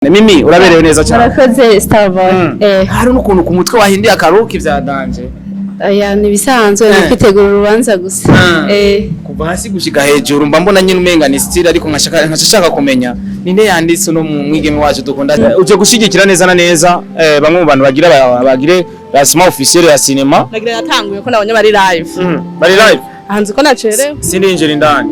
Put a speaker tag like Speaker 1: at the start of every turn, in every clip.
Speaker 1: Mimi uraberewe neza cyane.
Speaker 2: Murakoze Starboy.
Speaker 1: Hari n'ukuntu ku mutwe wahindiye akaruki vyadanje.
Speaker 2: Aya ni bisanzwe no kwitegura urubanza gusa.
Speaker 1: Kuva hasi gushika hejuru mba mbona nyine umenga ni style ariko nkashaka kumenya ninde yanditse no mu mwigeme wacu dukunda. Uje gushigikira neza na neza bamwe mu bantu bagire lancement officiel ya cinema.
Speaker 3: Nagira yatanguye ko nabonye bari live.
Speaker 1: Bari live.
Speaker 3: Hanze ko nacerewe.
Speaker 1: Sindinjira indani.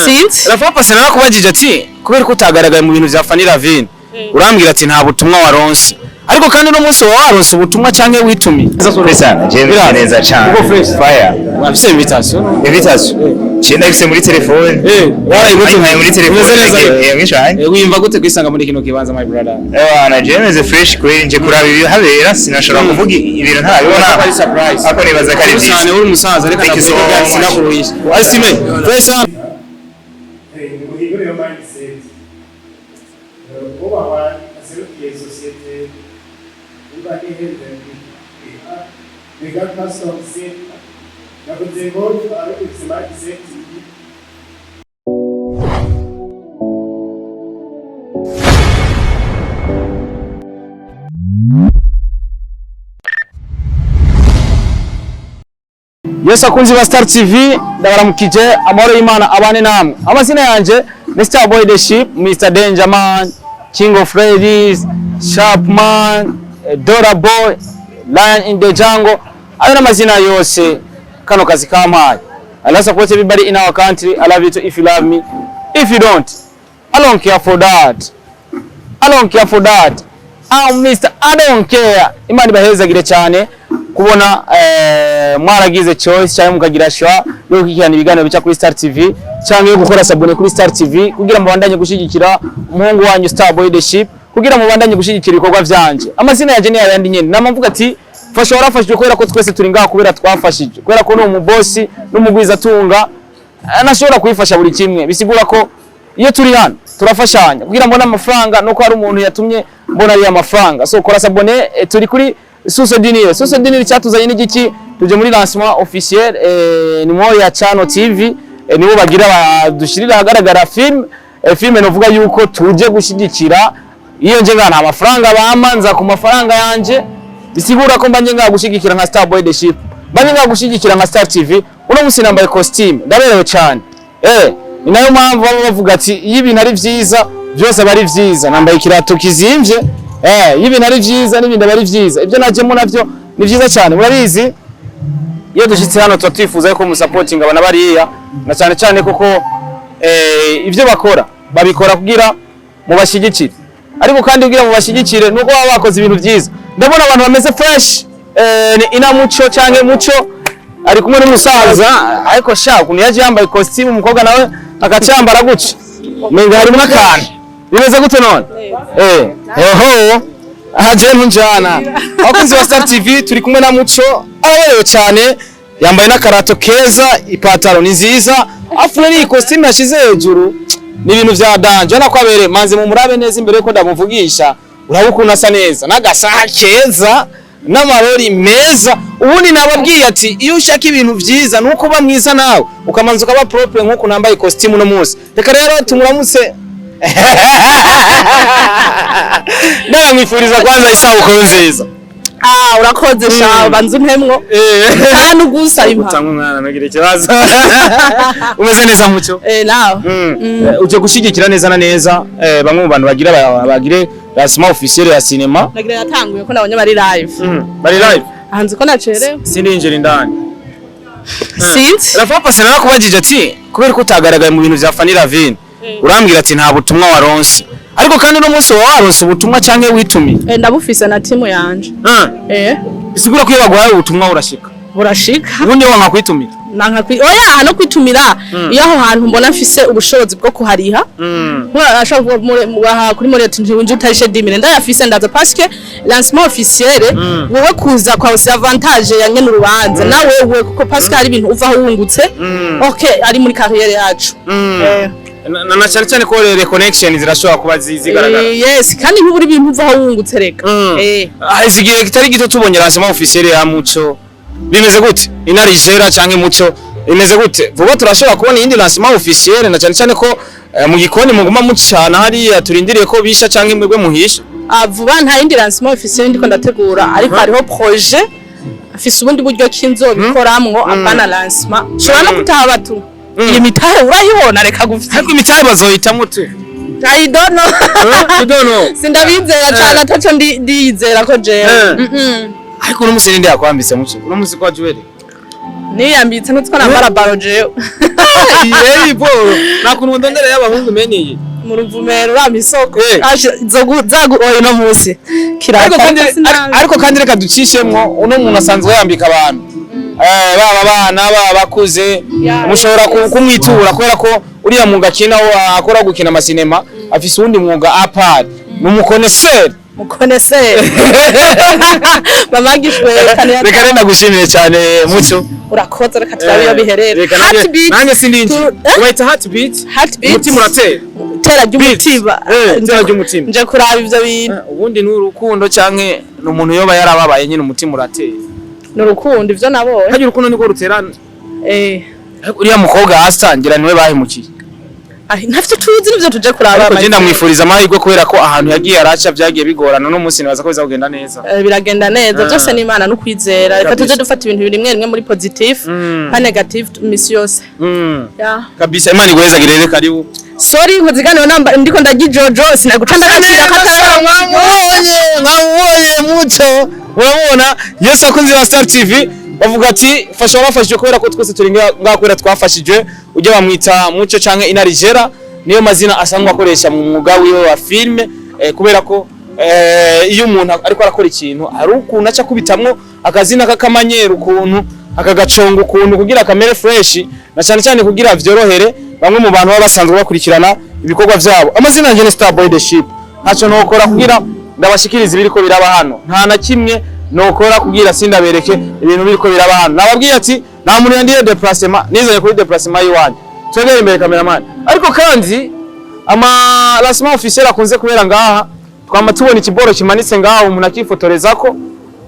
Speaker 3: Sinzi.
Speaker 1: Rafa pase narakubajije ati kubera ko utagaragaye mu bintu vya Fanny Lavine. Urambwira ati nta butumwa waronse. Ariko kandi no munsi waronse ubutumwa canke witumi.
Speaker 4: Pesa, jembe neza cyane. Fire.
Speaker 1: Wafise invitation.
Speaker 4: Invitation. Chenda bise muri telefone.
Speaker 1: Warayibutse
Speaker 4: muri telefone. Mwishanye.
Speaker 1: Wimva gute kwisanga muri kino kibanza my brother?
Speaker 4: Na jemeze fresh kweli nje kuraba ibi habera sinashobora kuvuga ibintu ntabibona.
Speaker 1: Ari surprise.
Speaker 4: Ako nibaza kari byiza.
Speaker 1: Cyane uri musaza reka nakuvuga sinakuruhisha. Asime. Pesa. Yes, akunzi ba Star TV ndabaramukije amahoro y'Imana abane namwe. Amazina yanje ni Starboy the Ship, Mr Danger Man, King of Ladies, Sharpman, Dora Boy, Lion in the Jungle. Ayo namazina yose kano kazi kampaye. I love support everybody in our country. I love you too if you love me. If you don't, I don't care for that. I don't care for that. I'm Mr. I don't care. Imana ibahezagire cyane kubona mwaragize choice cyangwa mukagira shwa yo kukihana ibiganiro bica kuri Star TV cyangwa yo gukora sabone kuri Star TV kugira mubandanye gushigikira umuhungu wanyu Starboy the Ship kugira mubandanye gushigikira ibikorwa vyanje. Amazina yaje ni yandi nyene namavuga ati fasha warafashije kubera ko twese turi ngaho kubera twafashije kubera ko no mu boss n'umugwiza tunga anashobora kwifasha buri kimwe bisigura ko iyo turi hano turafashanya kugira mbona amafaranga no ko hari umuntu yatumye mbona ari amafaranga so kora sabone turi kuri Suso Dinire cyatuzanye n'igiki tuje muri lancement officiel ni mo ya Channel TV nibo bagira badushirira hagaragara film novuga yuko tuje gushigikira iyo nje ngana amafaranga bamanza ku mafaranga yanje bisigura ko mbanje nga gushigikira nka Starboy the Ship mbanje nga gushigikira nka Star TV uno musi nambaye costume ndaberewe cyane ni nayo mpamvu bavuga ati iyo ibintu ari vyiza byose bari vyiza nambaye kirato kizimvye ibintu ari vyiza n'ibindi bari vyiza ibyo najemo navyo ni vyiza cyane murabizi iyo dushitse hano tutifuza yuko mu supporting abana bariya na cyane cyane kuko ivyo bakora babikora kugira mu bashigikire ariko kandi kugira mu bashigikire nuko baba bakoze ibintu vyiza ndabona abantu bameze fresh ni ina muco canke muco ari kumwe n'umusaza ariko sha kuntu yaje yambaye costume umukobwa nawe akacambara guca menga harimo akantu bimeze gute none aje ntunjana abakunzi ba Star TV turi kumwe na Muco aberewe cyane yambaye n'akarato keza ipataro ni nziza afure ni costume yashize hejuru ni ibintu vya danje na kwabere manze mu murabe neza imbere ko ndamuvugisha urabukuna asa neza n'agasaha keza n'amarori meza ubundi nababwiye ati iyo ushaka ibintu vyiza nuko ba mwiza nawe ukamanza ukaba propre nkuko nambaye costume no munsi reka rero tumuramutse ndamwifuriza kwanza isabukuru nziza
Speaker 3: urakoze sha banzu mpemwo kandi ugusa impa
Speaker 1: utanga umwana nagire ikibazo umeze neza Muco
Speaker 3: nawe
Speaker 1: uje gushigikira neza na neza bamwe mu bantu bagire lancement officiel ya cinema
Speaker 3: nagira yatanguye ko nabonye bari live
Speaker 1: bari live
Speaker 3: hanze ko nacerewe
Speaker 1: sindinjira indani
Speaker 3: sinzi
Speaker 1: Rafa pase narakubajije ati kubera ko utagaragaye mu bintu vya Fanny Lavine urambwira ati nta butumwa waronse ariko kandi no munsi waronse ubutumwa canke witumi
Speaker 3: ndabufise na timu yanje
Speaker 1: bisigura ko iyo baguhaye ubutumwa urashika
Speaker 3: burashika
Speaker 1: ubundi wanka kwitumira
Speaker 3: oya no kwitumira iyo aho hantu mbona mfise ubushobozi bwo kuhariha kuri muri ati nje utarishe dimire ndayafise ndaza parce que lancement officiel wowe kuza kwa avantage ya nyene urubanza nawe wowe kuko parce que hari ibintu uva wungutse okay ari muri carrière yacu
Speaker 1: na cyane ko rere connection zirashobora kuba zigaragara
Speaker 3: yes kandi nk'uburi ibintu uva wungutse reka
Speaker 1: igihe kitari gito tubonye lancement officiel ya Muco bimeze gute inarijera canke Muco imeze gute vuba turashobora kubona iyindi lancement officiel na cyane cyane ko mu gikoni muguma mucana hariya turindiriye ko bisha cyangwa imwebwe muhisha
Speaker 3: vuba nta yindi lancement officiel ndiko ndategura ariko hariho projet afise ubundi buryo kinzobikoramwo apana lancement shobora no kutaha batu iyi mitahe urayibona reka gufite
Speaker 1: ariko imitahe bazohitamo tu
Speaker 3: I don't know.
Speaker 1: You don't know.
Speaker 3: Sindabizera cyane ataco ndiyizera ko jewe.
Speaker 1: Ariko uno musi ninde yakwambise muco? Uno musi kwa Joel.
Speaker 3: Niyambitse nutwo nambara baro jewe.
Speaker 1: Yey bo. Nakuntu ndondere y'abahungu menye.
Speaker 3: Mu ruvumero ura isoko. Zagu oyo no musi.
Speaker 1: Ariko kandi reka ducishemwo uno muntu asanzwe yambika abantu. Baba bana baba bakuze mushobora kumwitura kubera ko uriya mwuga kina akora gukina amasinema afise undi mwuga apart numukoneseri
Speaker 3: bamagishwe kane
Speaker 1: reka renda gushimire cyane muco
Speaker 3: urakoze reka turabiyo biherere
Speaker 1: nanjye sindinji wait heartbeat umutima uratera
Speaker 3: tera ry'umutima
Speaker 1: tera ry'umutima
Speaker 3: nje kuraba ivyo bintu
Speaker 1: ubundi n'urukundo canke n'umuntu yoba yarababaye nyine umutima uratera
Speaker 3: n'urukundo ivyo nabonye
Speaker 1: haje urukundo niko ruterana uriya mukobwa asangira niwe bahemukiye
Speaker 3: ntafite tuzi nivyo tuje kuraba
Speaker 1: ariko genda mwifuriza amahirwe kubera ko ahantu yagiye araca byagiye bigorana no munsi nibaza ko bizagenda neza
Speaker 3: biragenda neza byose ni Imana no kwizera reka tuje dufata ibintu biri rimwe muri positive pa negative misi yose
Speaker 1: kabisa Imana igwezagire rero karibu
Speaker 3: sorry nkoziganiro namba ndiko ndagijojo sinaguca ndagacira
Speaker 1: mwabonye muco urabona Yesu akunze wa Star TV bavuga ati fasha wafashije kubera ko twese turi ngakwera twafashije ujye bamwita muco canke inarijera niyo mazina asangwa akoresha mu mwuga wiwe wa filme kubera ko iyo umuntu ariko arakora ikintu ari ukuntu aca kubitamwo akazina kakamanyera ukuntu akagaconga ukuntu kugira kamere fresh na cyane cyane kugira vyorohere bamwe mu bantu baba basanzwe bakurikirana ibikorwa vyabo amazina yanje ni Starboy the Ship ntaco nokora kugira ndabashikiriza ibiriko biraba hano nta na kimwe nokora kugira sindabereke ibintu biriko biraba hano nababwiye ati nta muntu yandiye déplacement nizanye kuri déplacement yiwanje twegere imbere cameraman ariko kandi ama lancement officiel akunze kubera ngaha twama tubona ikiboro kimanitse ngaha umuntu akifotorezako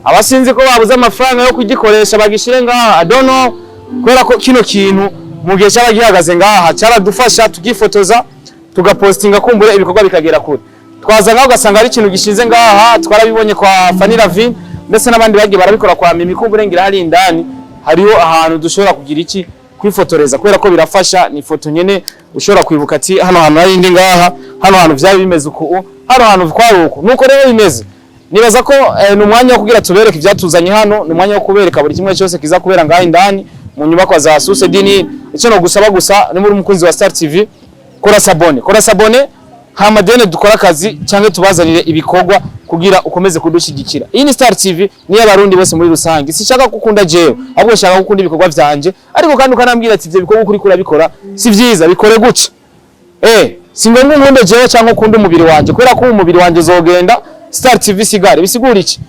Speaker 1: abasinzi ko babuze amafaranga yo kugikoresha bagishire ngaha I don't know kubera ko kino kintu mu gihe cy'abagihagaze ngaha cyaradufasha tugifotoza tugapostinga kumbure ibikorwa bikagera kure twaza ngaho ugasanga ari ikintu gishinze ngaha twarabibonye kwa Fanny Ravine ndetse n'abandi bagiye barabikora kwa Mimi kumbure ngira hari indani hariho ahantu dushobora kugira iki kwifotoreza kubera ko birafasha ni foto nyene ushobora kwibuka ati hano hantu hari indi ngaha hano hantu byari bimeze uko hano hantu twaruko nuko rero bimeze nibaza ko ni umwanya wo kugira tubereke ibyatuzanye hano ni umwanya wo kubereka buri kimwe cyose kiza kubera ngaha indani mu nyubako za Suse Dini icyo no gusaba gusa ni muri umukunzi wa Star TV kora sabone hamadene dukora akazi cyangwa tubazanire ibikorwa kugira ukomeze kudushigikira iyi ni Star TV ni y'abarundi bose muri rusange sishaka gukunda jewe ahubwo shaka gukunda ibikorwa byanje ariko kandi ukanambwira ati ivyo bikorwa kuri kurabikora si vyiza bikore guca singombwa nkunde jewe cyangwa ukunda umubiri wanje kubera ko umubiri wanje zogenda Star TV sigare bisigura iki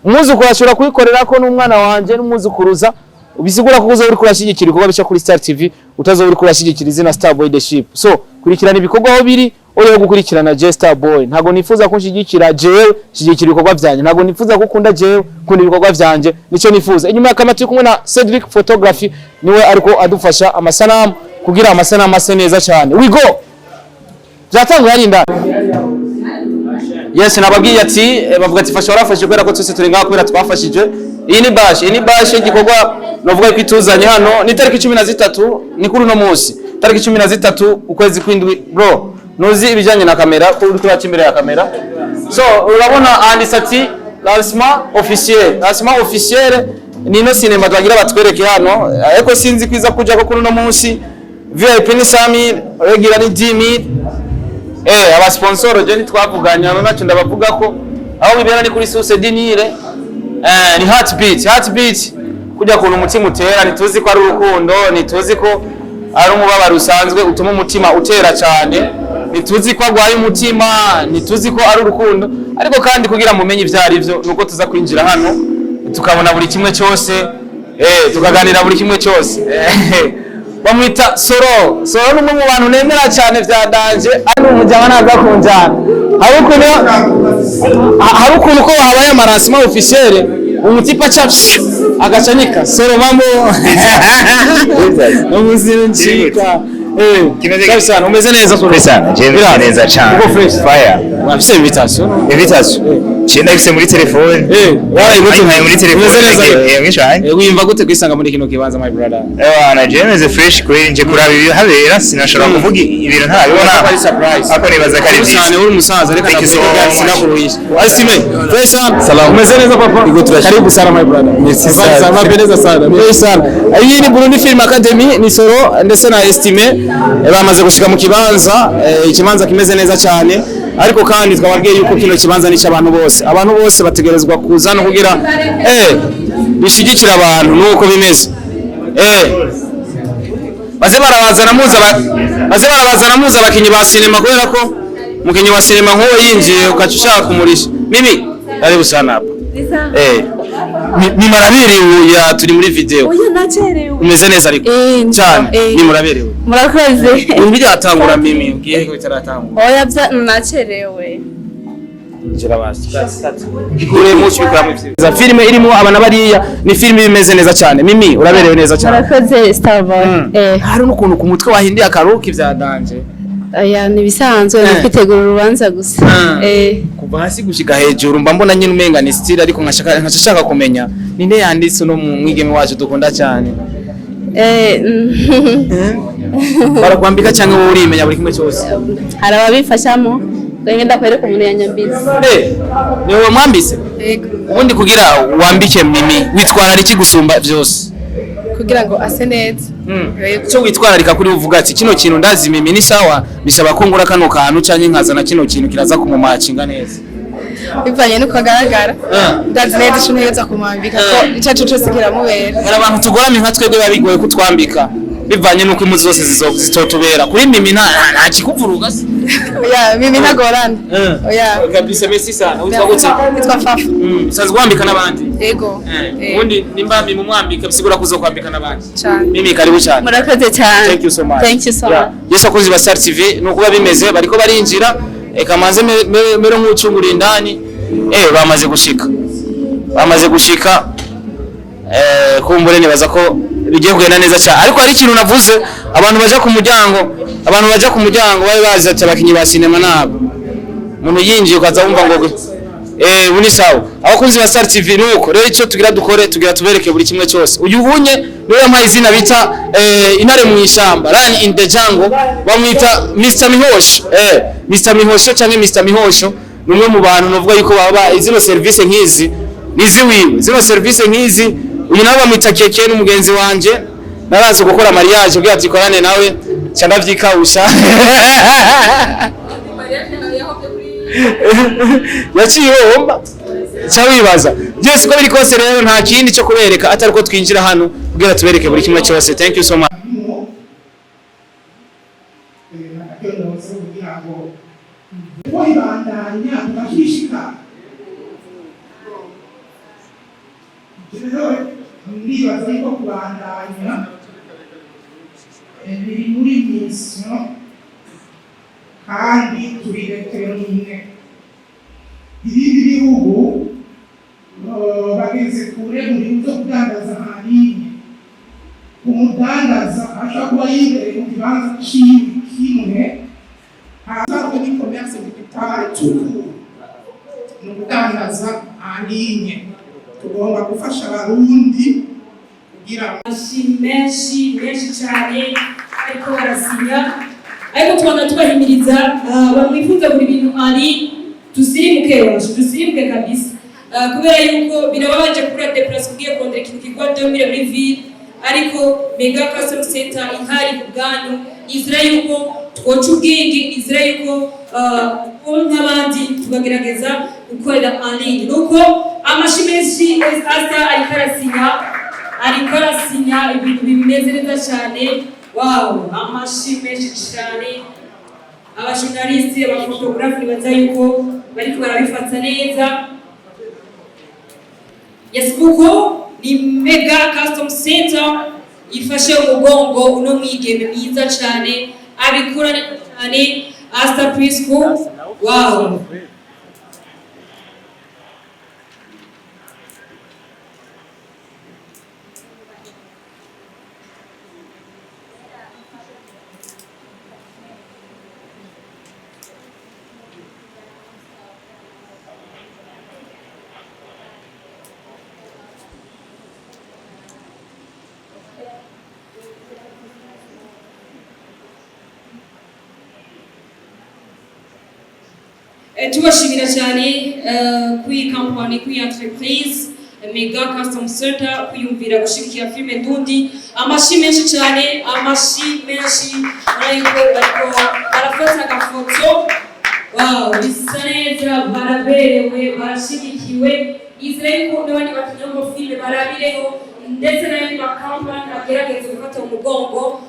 Speaker 1: umwuzukuru ashobora kuyikorera ko n'umwana wanje n'umwuzukuruza bisigura ko uzo uri kurashigikira ibikorwa bica kuri Star TV utazo uri kurashigikira izina Starboy the Ship so kurikirana ibikorwa aho biri oyo gukurikirana je Starboy ntago nifuza ko nshigikira jewe shigikira ibikorwa byanje ntago nifuza ko ukunda jewe kundi ibikorwa byanje nico nifuza inyuma y'akamati kumwe na Cedric Photography niwe ariko adufasha amasanamu kugira amasanamu ase neza cyane we go byatangwa yari ndani yes nababwiye ati bavuga ati fasha warafashe kubera ko twese turi ngaho kubera twafashije iyi ni bash igikorwa novuga ko ituzanye hano ni tariki 13 ni kuri no munsi tariki 13 ukwezi kwindwi bro nuzi ibijanye na kamera ko uri kubaca imbere ya kamera so urabona andisati lancement officiel ni no cinema twagira batwereke hano ariko sinzi kwiza kuja ko kuri no munsi VIP ni 100000 regira ni 10000 aba sponsor je nitwavuganya naco ndabavuga ko aho bibera ni kuri Suse Dinire ni heartbeat kujya kuntu umutima utera nituzi ko ari urukundo nituzi ko ari umubabaro usanzwe utuma umutima utera cyane nituzi ko agwaye umutima nituzi ko ari urukundo ariko kandi kugira mumenye ivyari byo nuko tuza kwinjira hano tukabona buri kimwe cyose tukaganira buri kimwe cyose bamwita Soro numwe mu bantu nemera cyane vya danje ari umujyana naza kunjana hari ukuntu ko habaye amaransima officiel umutipa cha agachanika solo mambo umuzinchika
Speaker 4: Kimeze
Speaker 1: sana umeze neza
Speaker 4: fresh sana je neza cyane
Speaker 1: uko fresh
Speaker 4: fire
Speaker 1: wafise invitation
Speaker 4: cyenda gise muri telefone
Speaker 1: warayigote
Speaker 4: muri telefone mwishanye
Speaker 1: wimva gute kwisanga muri kino kibanza my brother
Speaker 4: na je neze fresh kweli nje kuraba ibi habera sinashobora kuvuga ibintu ntabibona
Speaker 1: ari surprise
Speaker 4: ako nibaza kari
Speaker 1: cyane uri musaza reka
Speaker 4: nakuvuga
Speaker 1: sinakuruhisha asime fresh sana salamu umeze neza papa karibu sana my brother merci sana mapendeza sana fresh sana iyi ni Burundi Film Academy ni soro ndetse na estime bamaze gushika mu kibanza ikibanza kimeze neza cyane ariko kandi twababwiye yuko kino kibanza ni cy'abantu bose bategerezwa kuzana kugira bishigikira abantu nuko bimeze baze barabazana muza abakinyi ba sinema kubera ko mukinyi wa sinema nk'uwo yinjiye ukacushaka kumurisha mimi ari busana hapa ni muraberewe ya turi muri video
Speaker 2: Oya nacerewe.
Speaker 1: umeze neza ariko cyane ni muraberewe
Speaker 2: Murakoze.
Speaker 1: umbiri atangura mimi ugiye ko bitaratangura
Speaker 2: Oya nacerewe.
Speaker 1: ngira basi ikure mu cyukura mu za filime irimo abana bariya ni filime bimeze neza cyane mimi uraberewe neza cyane
Speaker 2: Murakoze Starboy.
Speaker 1: hari n'ukuntu ku mutwe wahindiye akaruki bya danje
Speaker 2: Oya nibisanzwe no kwitegura urubanza gusa.
Speaker 1: kuva hasi gushika hejuru mba mbona nyine umenga ni style ariko nkashaka kumenya ninde yanditse no mu mwigeme wacu dukunda cyane barakwambika cyangwa wowe urimenya buri kimwe cyose
Speaker 2: hari ababifashamo ngenda kwereka umuntu yanyambitse
Speaker 1: niwe mwambise ubundi kugira wambike mimi witwarariki gusumba byose
Speaker 3: kugira ngo ase neza
Speaker 1: cyo witwararika kuri uvuga ati kino kintu ndazi mimi ni sawa bisaba ko ngura kano kantu cyangwa nkazana kino kintu kiraza kumumacinga neza
Speaker 3: bivanye nuko agaragara ndazi neza ikintu yeza kumwambika ko icyacu cyose kiramubera
Speaker 1: hari abantu tugorame nka twebwe babigoye kutwambika bivanye nuko impuzu zose zizotubera kuri mimi nta kikuvuruga se
Speaker 3: oya mimi ntagorana oya
Speaker 1: kabisa merci sana witwa gute
Speaker 3: witwa Fafa
Speaker 1: usanzwe wambika n'abandi
Speaker 3: yego
Speaker 1: ubundi nimba mimi mwambika bisigura kuzo kwambika n'abandi
Speaker 3: cyane
Speaker 1: mimi karibu cyane
Speaker 2: Murakoze cyane.
Speaker 1: thank you so much
Speaker 2: Thank you so much.
Speaker 1: Yesu akoze ba Star TV nuko bimeze bariko barinjira kamanze mero nk'ucungura indani bamaze gushika kumbure nibaza ko bigiye kugenda neza cyane ariko hari ikintu navuze abantu baje ku muryango bari bazi ati abakinyi ba sinema nabo umuntu yinjiye ukaza wumva ngo buni sawa abakunzi ba Star TV nuko rero icyo tugira tubereke buri kimwe cyose uyu bunye niwe yampaye izina bita intare mu ishamba run in the jungle bamwita Mr Mihosho Mr Mihosho cyangwa Mr Mihosho numwe mu bantu novuga yuko baba izino service nkizi niziwiwe zino service nkizi uyu nawe bamwita Keke n'umugenzi wanje naranze gukora mariage ubwo atikorane nawe cyandavyikawusha yaciye homba cyawibaza byose ko biri kose rero nta kindi cyo kubereka atari ko twinjira hano kugira tubereke buri kimwe cyose thank you so much
Speaker 5: ndibaza yuko kubandanya biri muri misiyo kandi turi determine ibindi bihugu bageze kure mu bintu byo kudandaza ahanini umudandaza ashobora kuba yibereye mu kibanza kimwe haza kuri commerce digitale ni ukudandaza ahanini tugomba gufasha abarundi kugira
Speaker 6: menshi cyane ariko barasinya ariko twanga tubahimiriza bamwifuza buri bintu ari dusirimuke kabisa kubera yuko birababaje kuri deplace kugiye kondera ikintu kigwa 2000 muri ville ariko mega customer center ihari ku bwanyu izira yuko twoca ubwenge izira yuko nk'abandi tukagerageza gukorera en ligne nuko amashimeshi asa ariko arasinya ibintu bimeze neza cyane wow amashimeshi cyane abashinaristi abafotografi baza yuko bariko barabifata neza kuko ni mega custom center ifashe umugongo uno mwigeme mwiza cyane abikora cyane Asta Preschool wow tubashimira cyane kuri company kuri entreprise Mega Custom Center kwiyumvira gushigikira filime Ndundi. Amashi menshi cyane, amashi menshi ariko barafata agafoto. Wow, bisa neza, baraberewe, barashigikiwe. Israel ko n'abandi bakinyongo filime barabireho ndetse n'abandi bakampani bagerageza gufata umugongo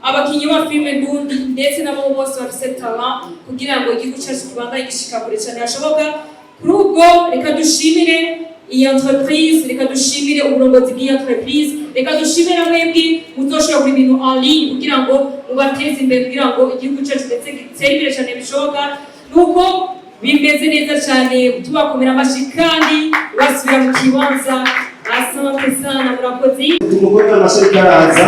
Speaker 6: abakinyi ba filime Ndundi ndetse nabo bose bafite talent kugira ngo igihugu cyacu kibandanye gishika kure cyane hashoboka. Kuri ubwo reka dushimire iyi entreprise, reka dushimire uburongozi bw'iyi entreprise, reka dushimire mwebwe muzoshobora kuri ibintu en ligne kugira ngo mubateze imbere kugira ngo igihugu cyacu ndetse gitere imbere cyane bishoboka. Nuko bimeze neza cyane tubakomera amashi kandi basubira mu kibanza. Asante sana murakoze.
Speaker 7: Tumukomera amashi karaza.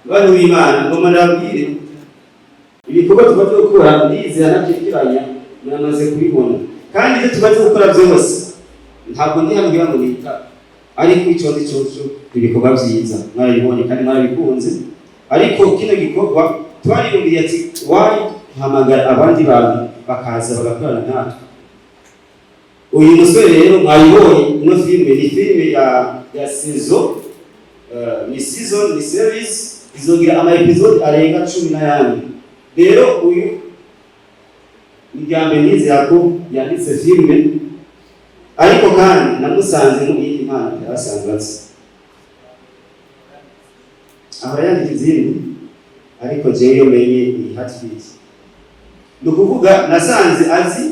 Speaker 7: Bano w'Imana ngoma ndabwire ibikorwa tumaze gukora ndizera nabyikiranya namaze kubibona kandi ibyo tumaze gukora byose ntabwo ndi hambira ngo nita ariko icyo ndi cyo ibikorwa byiza mwarabibonye kandi mwarabikunze ariko kino gikorwa twariyumviye ati why hamagara abandi bantu bakaza bagakorana natwe. Uyu musore rero mwayibonye ino filime ni filime ya season ni season ni series izogira ama episode arenga 10 rero uyu Mujyambere nizera ko yanditse filime ariko kandi namusanze mu iyi Imana yarasangaze aho yandika izindi ariko jewe menye iyi Heartbeat no kuvuga nasanze azi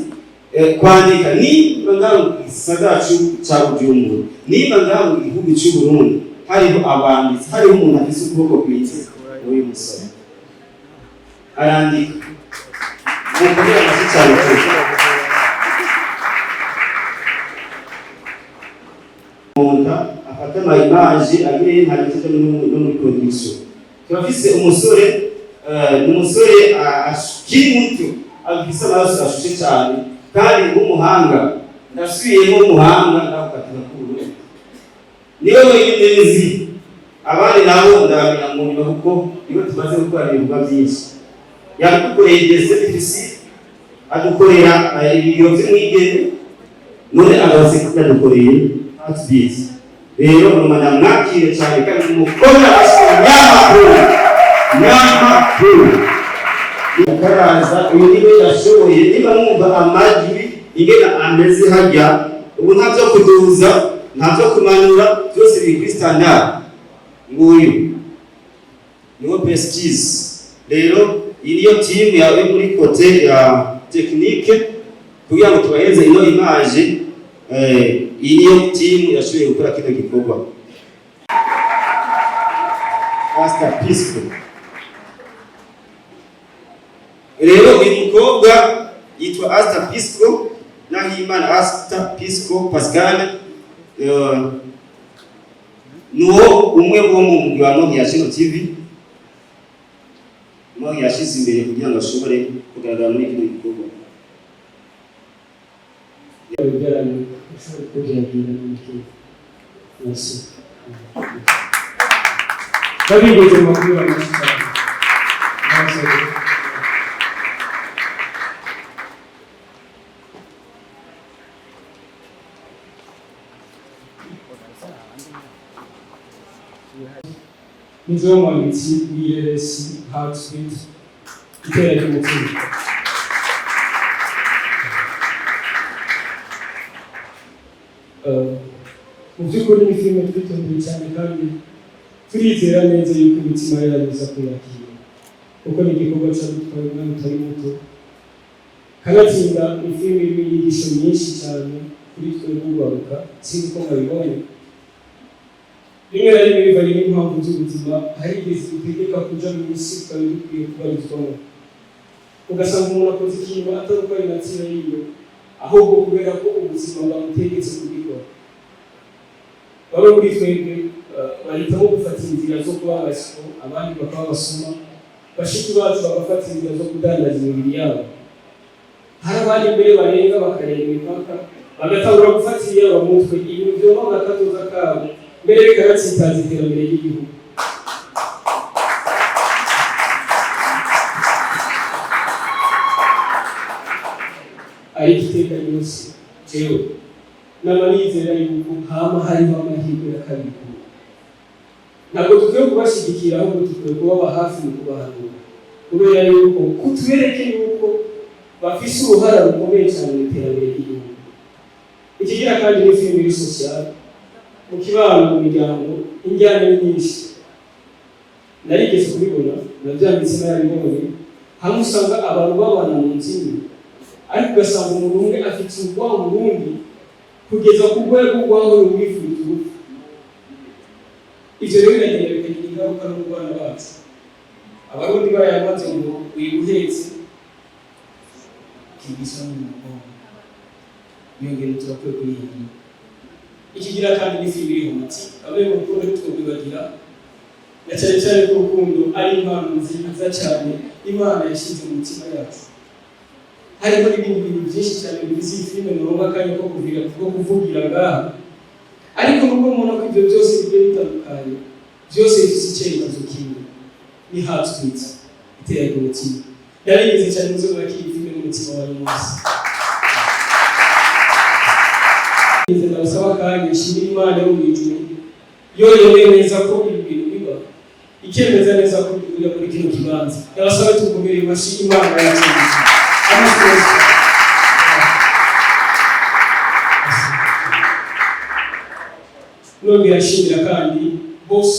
Speaker 7: kwandika ni ngaho isagacu cya Bujumbura niba ngaho igihugu cy'u Burundi hariho abanditsi hariho umuntu afite ukuboko kwitse uyu musore arandika mukubira amazi cyane monta afata amayimaje agire ntabwo no muri production turafise umusore n'umusore akiri muto afise amaraso ashushe cyane kandi umuhanga ndasubiyemo umuhanga ndakatira kuru niwe wenyine nzi abandi nabo ndabamenya mu nyuma kuko niwe tumaze gukora ibikorwa byinshi yadukoreye igeze difficile adukorera ibiro by'umwigeme none abaze kudadukoreye Heartbeat rero numana mwakire cyane kandi mukora nyamakuru ukaraza uyu niwe yashoboye niba mwumva amajwi ingena ameze hajya ubu ntavyo kuduza ntavyo kumanura byose biri kuri standard nguyu niwo pesquise rero iriyo team yawe muri kote ya technique kugira ngo tubaheze ino image iriyo team yashoboye gukora kino gikorwa Asta Pisco rero uyu mukobwa yitwa Asta Pisco Nahimana Asta Pisco Pascal nuwo umwe wo mu mugwano ya Chino TV mo yashize imbere kugira ngo ashobore kugaragara muri kino gikorwa
Speaker 8: Nizo mwanditsi w'ireresi Heartbeat itera ry'umutima. Mu by'ukuri ni filime twitondiye cyane kandi turizera neza yuko imitima yayo iza kuyakira kuko ni igikorwa cyadutwaye umwanya utari muto kanatsinda ni filime irimo inyigisho nyinshi cyane kuri twe n'ugaruka sinzi ko mwabibonye rimwe na rimwe bivanye n'impamvu z'ubuzima hari igihe zidutegeka kuja mu isi tukaba dukwiye kubarizwamo ugasanga umuntu akoze ikintu atari uko ari natsira yiwe ahubwo kubera ko ubuzima bwamutegetse kubikora bamwe muri twebwe bahitamo gufata inzira zo kuba abasiko abandi bakaba basoma bashiki bacu bagafata inzira zo kudandaza imibiri yabo hari abandi mbere barenga bakareba imipaka bagatangura gufata iyabo mutwe ibintu byoma bagatoza kabo mbere bikaratsitaza iterambere ry'igihugu ari igiteka yose jewe n'amanizera yuko hama hariho amahirwe ya kabiri. Ntabwo dukwiye kubashyigikira ahubwo dukwiye kubaba hafi mu kubahanura, kubera yuko kutubereke yuko bafise uruhara rukomeye cyane mu iterambere ry'igihugu. Ikigira kandi ni filime social mu kibano mu miryango injyana nyinshi narigeze kubibona nabyanditse narabibonye, hamwe usanga abantu babana mu nzu imwe ariko ugasanga umuntu umwe afite urwango urundi kugeza ku rwego rw'aho rumwifuriza urupfu. Ivyo rero biragenda bikagira ingaruka no mu bana bacu. Abarundi barayamaze ngo wibuhetse kibisa mu mugongo, iyo ngendo turakwiye kuyirinda. Ikigira kandi ni filime iriho umuti bamwe mu rukundo ntitwobibagira, na cyane cyane ko urukundo ari impano nziza cyane Imana yashyize mu mitima yacu. Harimo n'ibindi bintu byinshi cyane bigize iyi filime ngombwa akanya ko kuvugira ngaha, ariko nubwo umuntu ko ibyo byose bigiye bitandukanye byose bifite icyerekezo kimwe, ni heart beat itera ku mutima. Yarigeze cyane muzo mwakira filime n'umutima wa Mose. Ndabasaba kandi nshimira Imana yo mu ijuru yo yemeye neza ko ibintu biba ikemeza neza ko biri muri kino kibanza. Ndabasaba tugumire imashyi Imana yacu. None yashimira kandi boss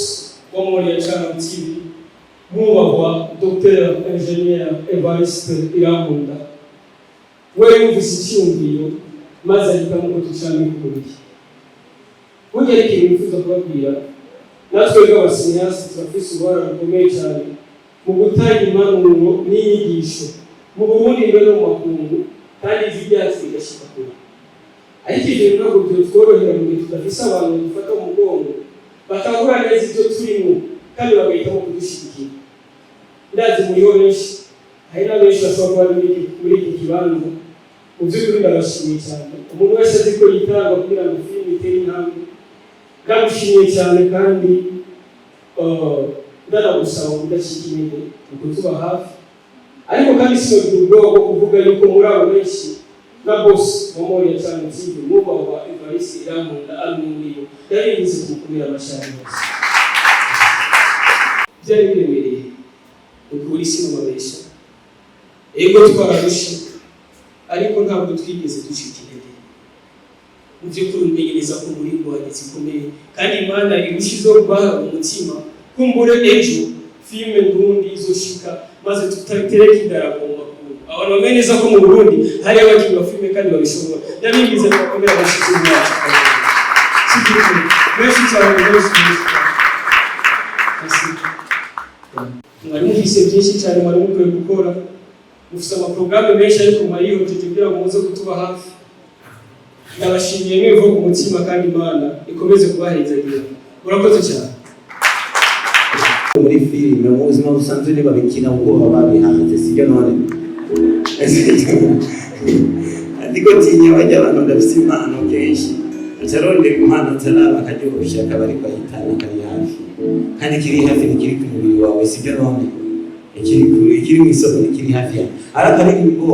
Speaker 8: wa Moriya Channel TV mwubahwa Dr. Engineer Evariste Irankunda, we yumvise icyumviro maze ahitamo ko ducana ikuri. Burya ariko ibintu bifuza kubabwira, natwe nk'abasinyasi turafise uruhare rukomeye cyane mu gutanga impanuro n'inyigisho mu Burundi mbere no mu makungu, kandi izi byacu bigashyika kure. Ariko ibyo ntabwo byotworohera mu gihe tudafise abantu dufata mu mugongo batahura neza ibyo turimo kandi bagahitamo kudushyigikira. Ndazi muriho benshi, hari na benshi bashobora kuba muri iki kibanza. Mu by'ukuri ndabashimiye cyane, umuntu wese azi ko yitanga kugira ngo filime itere intambwe. Ndamushimiye cyane kandi ndanagusaba kudacika intege mu kutuba hafi. Ariko kandi sinogira ubwoba bwo kuvuga yuko muri abo benshi na boss wa Moriya Channel TV mwubahwa Evariste Irankunda ari muri yo yarinze kumukumira amashari yose. Byari biremereye ukuri sinumabesha, ego twararusha ariko ntabwo twigeze ducika intege. Mu by'ukuri umenyereza ko muri guhageze ikomeye kandi Imana irushizeho kubaha umutima kumbure ejo filime Burundi izoshika maze tutatereka idarapo mu makuru. Abantu bamenye neza ko mu Burundi hari abakinnyi ba filime kandi babishobora. Yabigize bakomera abashyize yacu. Merci cyane rwose. Mwari mufise byinshi cyane mwari mukwiye gukora, mufise amaprogaramu menshi ariko mwarihojeje kugira ngo muze kutuba hafi. Ndabashimiye mwivuye ku mutima kandi Imana ikomeze kubahezagira. Murakoze cyane.
Speaker 9: Muri filime mu buzima busanzwe ntibabikina ubwo baba babihanze, sibyo none? Ariko tinya bajya abantu ndafise impano kenshi atarondera impano ataraba akaryoshya akabari kwahitana kari hafi kandi kiri hafi nikiri ku mubiri wawe, sibyo none? Ikiri mu isoko nikiri hafi yawe arakaririmbo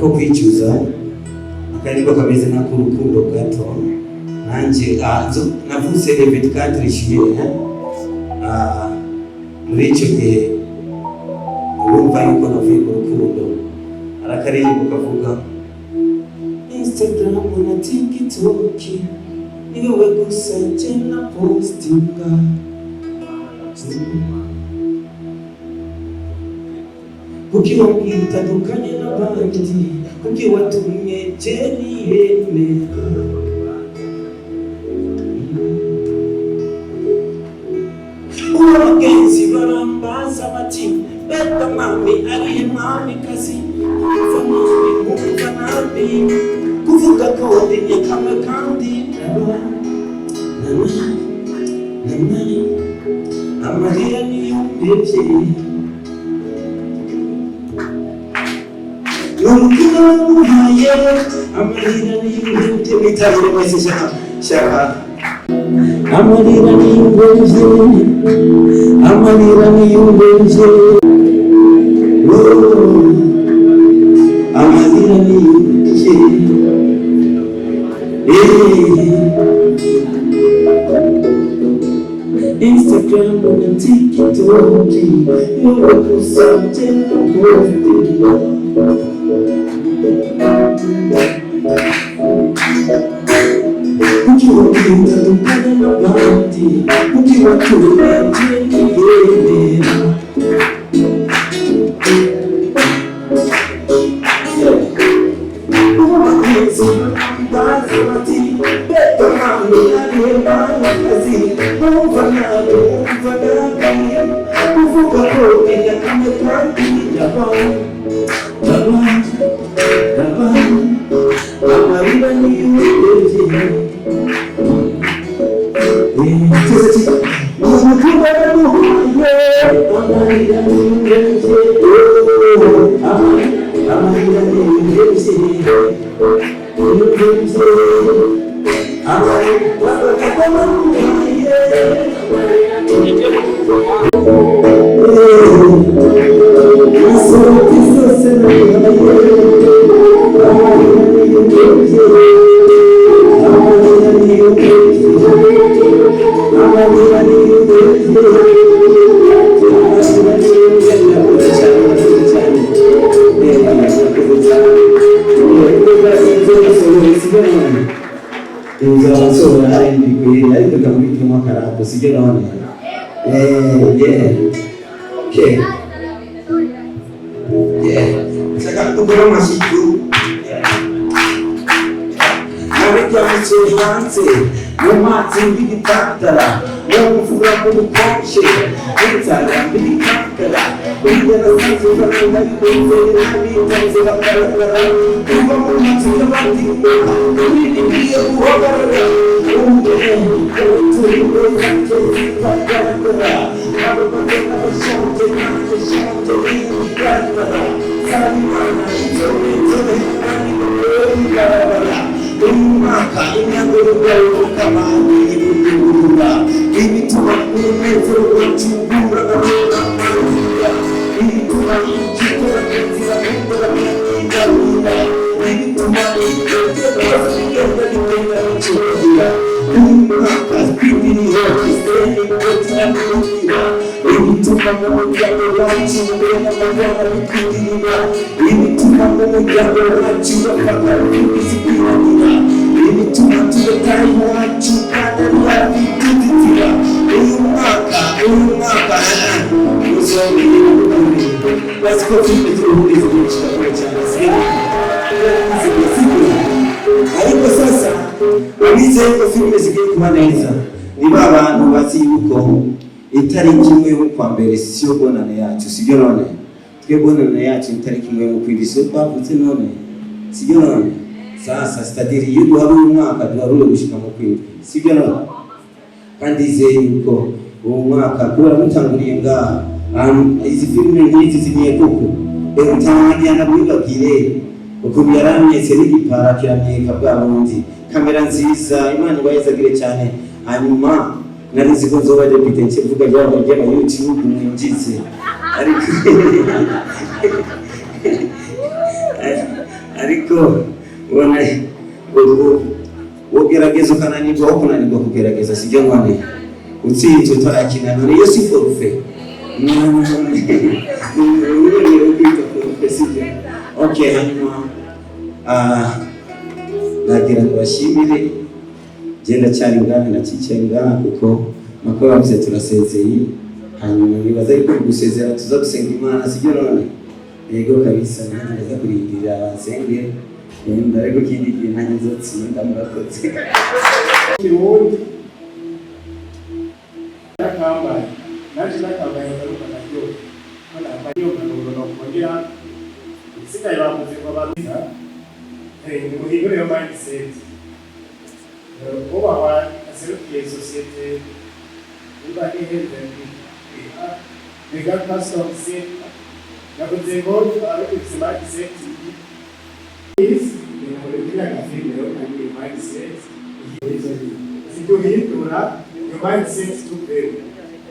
Speaker 9: ko kwicuza akaririmbo kameze nk'urukundo gato. Nanjye navuze David Katrishie muri icyo gihe urumva yuko navuye mu rukundo, arakaririmbo kavuga Instagram na TikTok ni wowe gusa njye na postinga kuki wambwira utandukanye n'abandi, kuki watumye jeni yemera abagenzi barambaza bati beta mami arihe mwami kazi kuva mwami kumva nabi kuvuga ko wadinya kamwe kandi amarira niyumbevye n'urukundo wamuhaye amarira niyumbevye mwitabire mwese shaka amarira niyumbevye amarira niyumbevye Instagram and TikTok, you're something ukiwakinda dukana n'abandi ukiwatura tugende ubakwezi bazi bati beka mami areba akazi umva nawe umva nagaye uvuga ko yakamye kandi yabaho amarira niyurebye umutima waruhuye amarira niyurebye amarira niyurebye ariko sasa bizeye ko filime zigiye kuba neza niba abantu bazi yuko itariki imwe yo kwa mbere siyo bonane yacu sibyo none twe bonane yacu itariki imwe yo kwibisho twavutse none sibyo none sasa stadiri yuko hari umwaka duharure gushika mu kwindwi sibyo none kandi izeye yuko uwo mwaka kubera mutanguriye ngaha izi filime nk'izi zigiye koko utangiye nabwibabwire uko byaramyese n'igipara kiramyeka bwa bundi kamera nziza Imana ibayezagire cyane hanyuma narizi ko nzoba depite nkivuga yaba ryaba YouTube mwinjize ariko ubona ugerageza ukananirwa aho kunanirwa kugerageza sibyo none utsinze utarakina none iyo si forfait okay hanyuma nagira ngo bashimire genda cyane ngana na kicenga kuko mako bavuze turasezeye hanyuma nibaza yuko gusezera tuza gusenga Imana sibyo none yego kabisa neza kurindira senge ndarego kindi kintu nzotsinda murakoze kirundi nakambaye naje nakambaye ngaruka najyo hana bayo ngoro kongera sika yabavuze kwa babisa ni muhigure yo mindset oba wa aserukiye societe uba iheze mega custom set nakoze ngo ariko mindset is ni muri kafile yo kandi mindset sibyo hindura yo mindset to be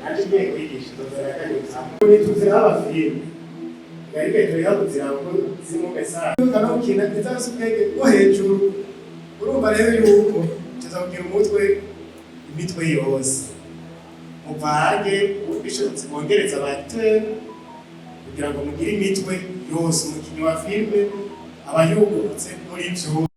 Speaker 9: ati ngiye kwigisha tuzaraka cyane ni tuzira abafire
Speaker 10: gahige yabuze yango zirimo message kana ukina ndetse ubwenge bwo hejuru urumva rero yuko tuzakugira umutwe imitwe yose muvage ubishobotse bongereza abatwe kugira ngo mugire imitwe yose umukinnyi wa filme abayugurutse muri byo